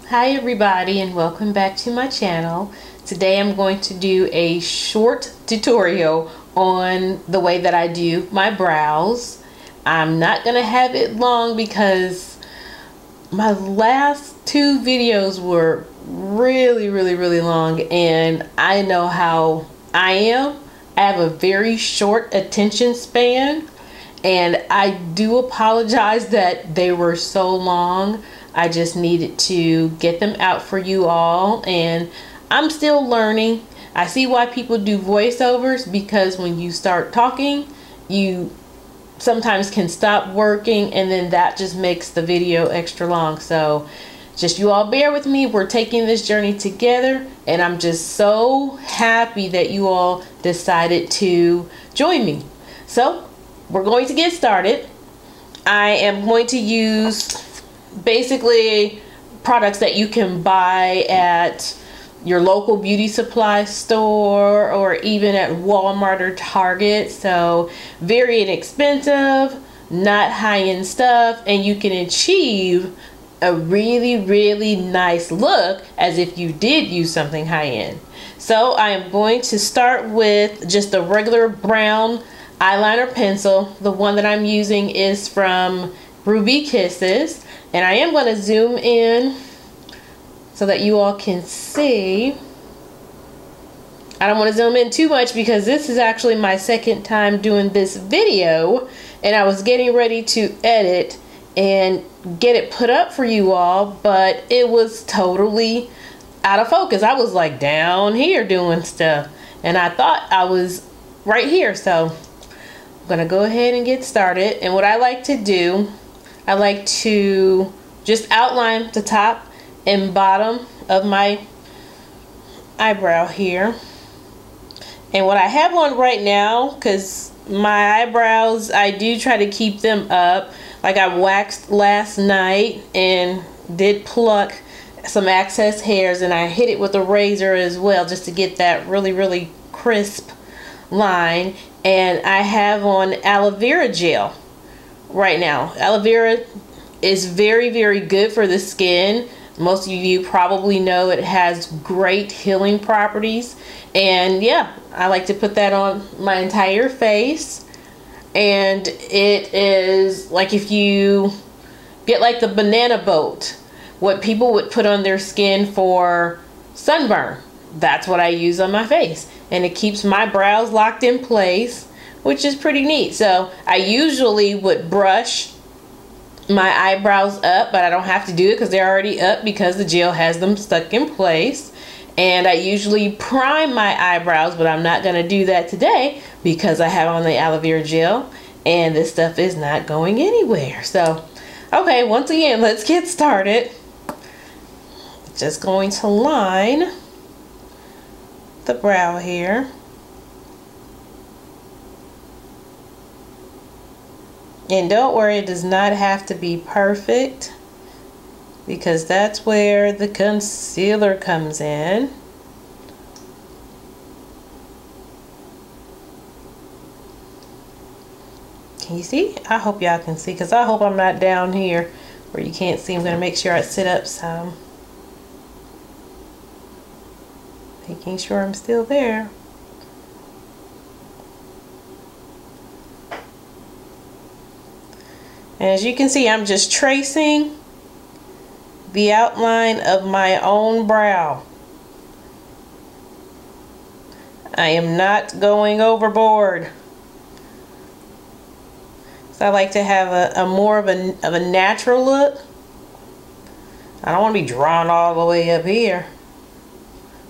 Hi everybody and welcome back to my channel. Today I'm going to do a short tutorial on the way that I do my brows. I'm not going to have it long because my last two videos were really long, and I know how I am. I have a very short attention span, and I do apologize that they were so long. I just needed to get them out for you all, and I'm still learning. I see why people do voiceovers, because when you start talking, you sometimes can stop working, and then that just makes the video extra long. So just you all bear with me. We're taking this journey together, and I'm just so happy that you all decided to join me. So we're going to get started. I am going to use basically products that you can buy at your local beauty supply store or even at Walmart or Target. So very inexpensive, not high-end stuff, and you can achieve a really nice look as if you did use something high-end. So I am going to start with just a regular brown eyeliner pencil. The one that I'm using is from Ruby Kisses, and I am going to zoom in so that you all can see. I don't want to zoom in too much because this is actually my second time doing this video, and I was getting ready to edit and get it put up for you all, but it was totally out of focus. I was like down here doing stuff, and I thought I was right here. So I'm gonna go ahead and get started. And what I like to do, I like to just outline the top and bottom of my eyebrow here. And what I have on right now, because my eyebrows, I do try to keep them up. Like I waxed last night and did pluck some excess hairs, and I hit it with a razor as well just to get that really crisp line. And I have on aloe vera gel right now. Aloe vera is very good for the skin. Most of you probably know it has great healing properties, and yeah, I like to put that on my entire face. And it is like if you get like the banana boat, what people would put on their skin for sunburn, that's what I use on my face, and it keeps my brows locked in place, which is pretty neat. So I usually would brush my eyebrows up, but I don't have to do it because they're already up because the gel has them stuck in place. And I usually prime my eyebrows, but I'm not going to do that today because I have on the aloe vera gel and this stuff is not going anywhere. So okay, once again, let's get started. Just going to line the brow here. And don't worry, it does not have to be perfect, because that's where the concealer comes in. Can you see? I hope y'all can see, because I hope I'm not down here where you can't see. I'm going to make sure I sit up some, making sure I'm still there. And as you can see, I'm just tracing the outline of my own brow. I am not going overboard. So I like to have a more of a natural look. I don't want to be drawn all the way up here.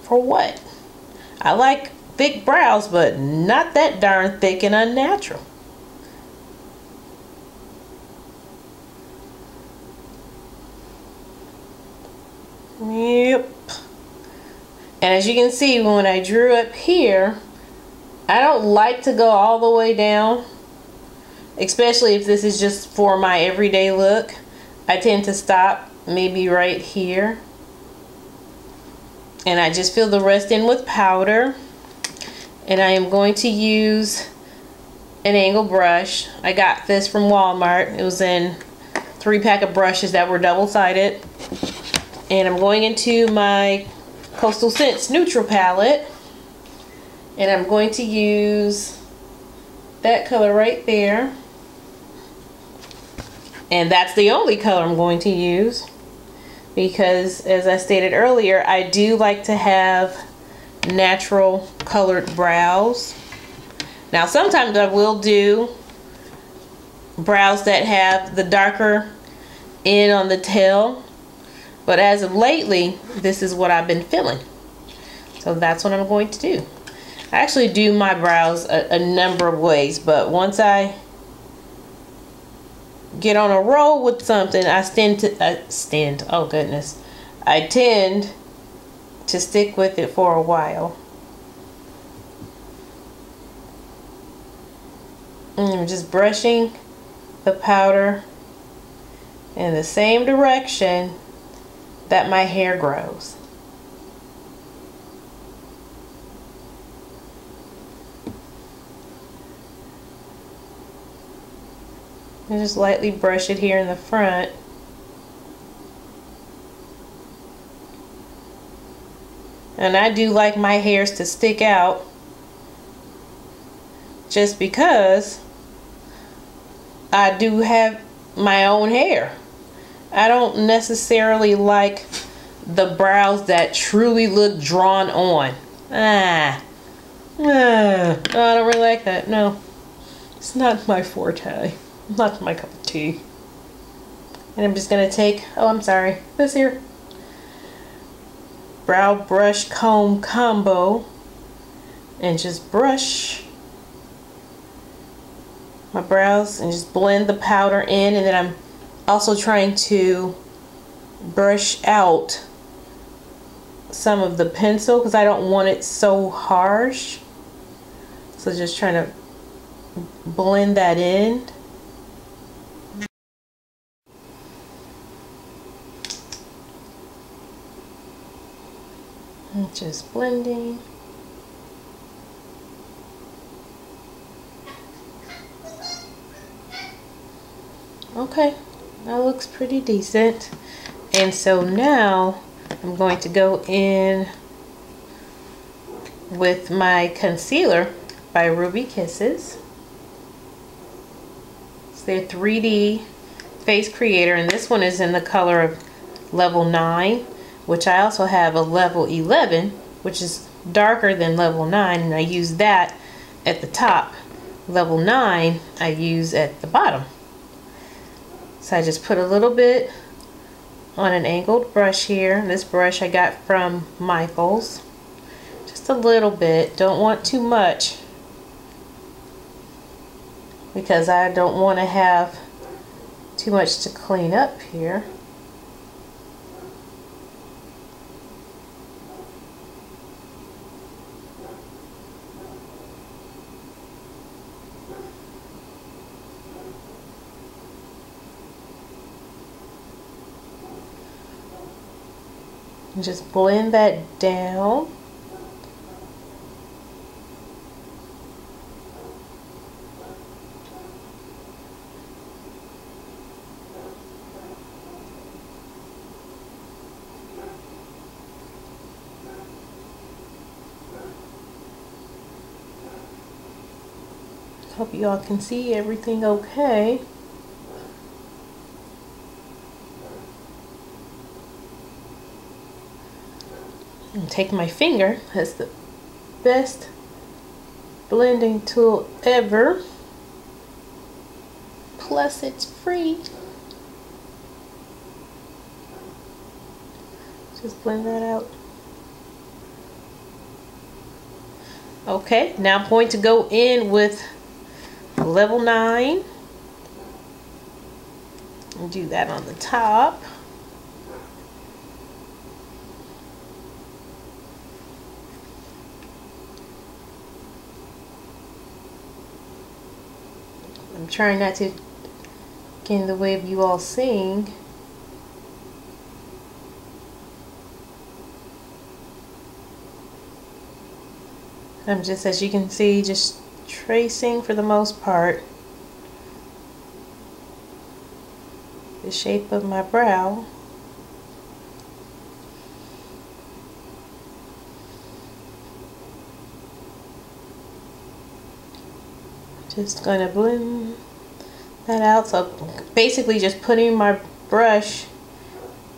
For what? I like thick brows, but not that darn thick and unnatural. Yep. And as you can see, when I drew up here, I don't like to go all the way down, especially if this is just for my everyday look. I tend to stop maybe right here, and I just fill the rest in with powder. And I am going to use an angle brush. I got this from Walmart. It was in 3-pack of brushes that were double-sided. And I'm going into my Coastal Scents Neutral palette, and I'm going to use that color right there. And that's the only color I'm going to use, because as I stated earlier, I do like to have natural colored brows. Now sometimes I will do brows that have the darker end on the tail, but as of lately, this is what I've been feeling. So that's what I'm going to do. I actually do my brows a number of ways, but once I get on a roll with something, I tend to stick with it for a while. And I'm just brushing the powder in the same direction that my hair grows. And just lightly brush it here in the front. And I do like my hairs to stick out, just because I do have my own hair. I don't necessarily like the brows that truly look drawn on. I don't really like that. No, it's not my forte. Not my cup of tea. And I'm just gonna take, this here brow brush comb combo and just brush my brows and just blend the powder in. And then I'm also trying to brush out some of the pencil because I don't want it so harsh. So just trying to blend that in. And just blending. Okay, that looks pretty decent. And so now I'm going to go in with my concealer by Ruby Kisses. It's their 3D face creator, and this one is in the color of level 9, which I also have a level 11, which is darker than level 9, and I use that at the top. Level 9 I use at the bottom. So I just put a little bit on an angled brush here. This brush I got from Michaels. Just a little bit, don't want too much, because I don't want to have too much to clean up here. And just blend that down. Hope you all can see everything okay. And take my finger, that's the best blending tool ever. Plus it's free. Just blend that out. Okay, now I'm going to go in with level 9 and do that on the top. I'm trying not to get in the way of you all seeing. I'm just, as you can see, just tracing for the most part the shape of my brow. Just gonna blend that out. So basically just putting my brush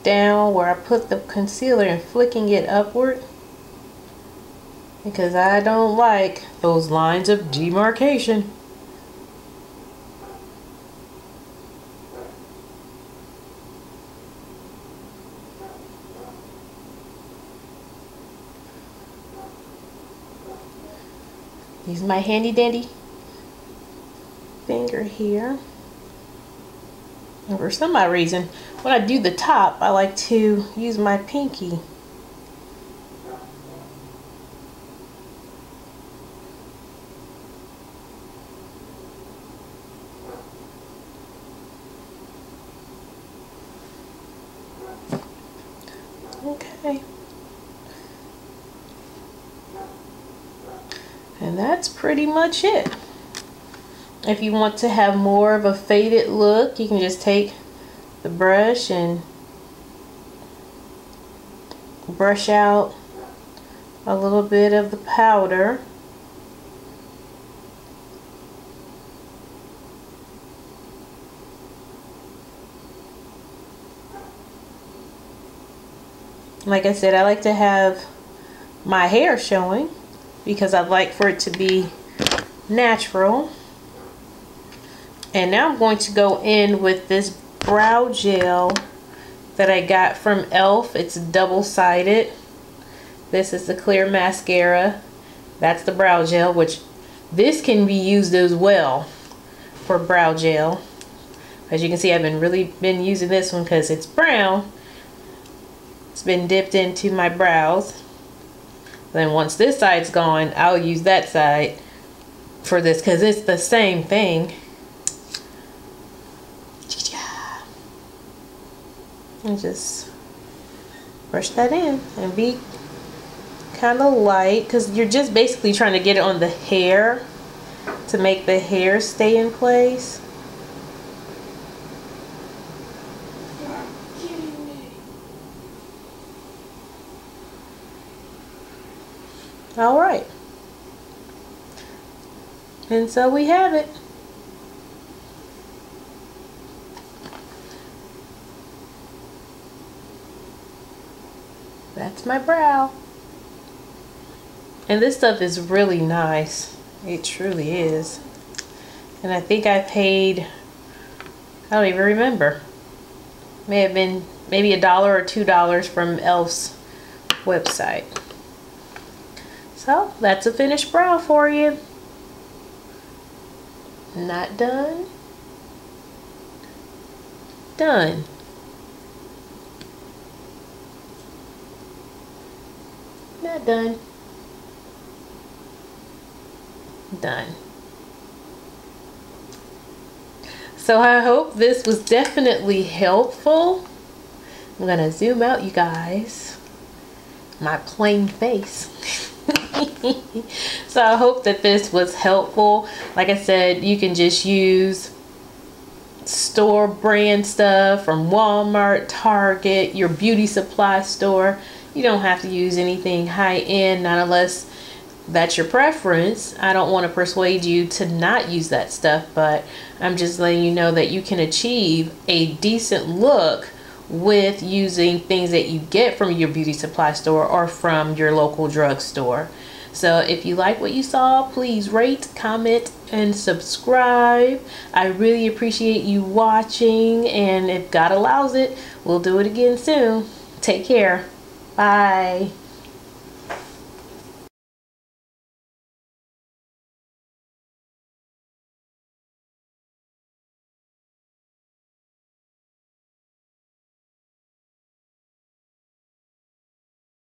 down where I put the concealer and flicking it upward, because I don't like those lines of demarcation. Use my handy dandy finger here. And for some odd reason, when I do the top, I like to use my pinky. Okay. And that's pretty much it. If you want to have more of a faded look, you can just take the brush and brush out a little bit of the powder. Like I said, I like to have my hair showing because I like for it to be natural. And now I'm going to go in with this brow gel that I got from e.l.f. It's double-sided. This is the clear mascara. That's the brow gel, which this can be used as well for brow gel. As you can see, I've been using this one because it's brown. It's been dipped into my brows. Then once this side's gone, I'll use that side for this because it's the same thing. And just brush that in and be kind of light, because you're just basically trying to get it on the hair to make the hair stay in place. All right, and so we have it. That's my brow. And this stuff is really nice. It truly is. And I think I paid, I don't even remember. May have been maybe $1 or $2 from e.l.f.'s website. So that's a finished brow for you. Not done. Done. Not done. Done. So I hope this was definitely helpful. I'm gonna zoom out, you guys. My plain face. So I hope that this was helpful. Like I said, you can just use store brand stuff from Walmart, Target, your beauty supply store. You don't have to use anything high-end, not unless that's your preference. I don't want to persuade you to not use that stuff, but I'm just letting you know that you can achieve a decent look with using things that you get from your beauty supply store or from your local drugstore. So if you like what you saw, please rate, comment, and subscribe. I really appreciate you watching, and if God allows it, we'll do it again soon. Take care. Bye.